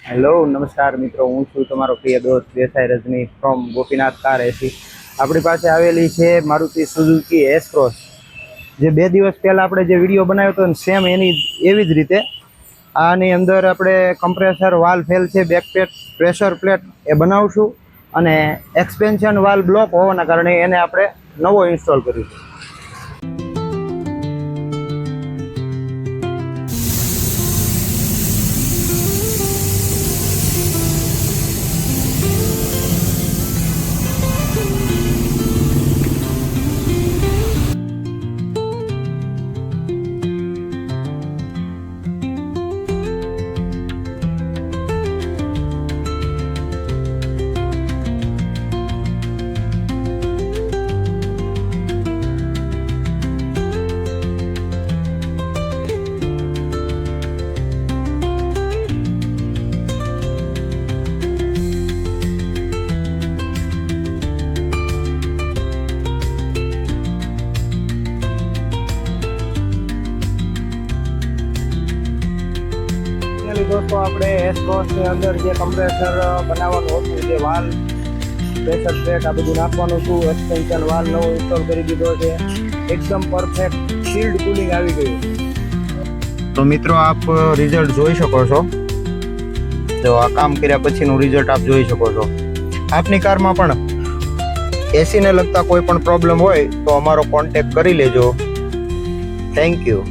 Hello નમસ્કાર મિત્રો, હું છું તમારો પ્રિય દોસ્ત દેસાઈ રજની ફ્રોમ ગોપીનાથ કાર એસી. આપણી પાસે આવેલી છે મારુતિ સુઝુકી એસ ક્રોસ. જે 2 દિવસ પહેલાં આપણે જે વિડીયો બનાવ્યો હતો ને સેમ એની એવી જ રીતે આની અંદર આપણે કમ્પ્રેસર વાલ ફેલ છે, બેક પ્રેશર પ્લેટ એ બનાવશું અને એક્સપેન્શન વાલ બ્લોક હોવાના કારણે એને આપણે નવો ઇન્સ્ટોલ કરીશું. દોસ્તો, આપણે એસ ક્રોસની અંદર જે કમ્પ્રેસર બનાવવાનું હતું, જે વાલ પ્રેશર પ્લેટ આ બધું નાખવાનું હતું, એક્સટેન્શન વાલ નવો ઇન્સ્ટોલ કરી દીધો છે. એકદમ પરફેક્ટ શિલ્ડ કુલિંગ આવી ગયું. તો મિત્રો, આપ રિઝલ્ટ જોઈ શકો છો. તો આ કામ કર્યા પછીનું રિઝલ્ટ આપ જોઈ શકો છો. આપની કારમાં પણ એસીને લગતા કોઈ પણ પ્રોબ્લેમ હોય તો અમારો કોન્ટેક્ટ કરી લેજો. Thank you.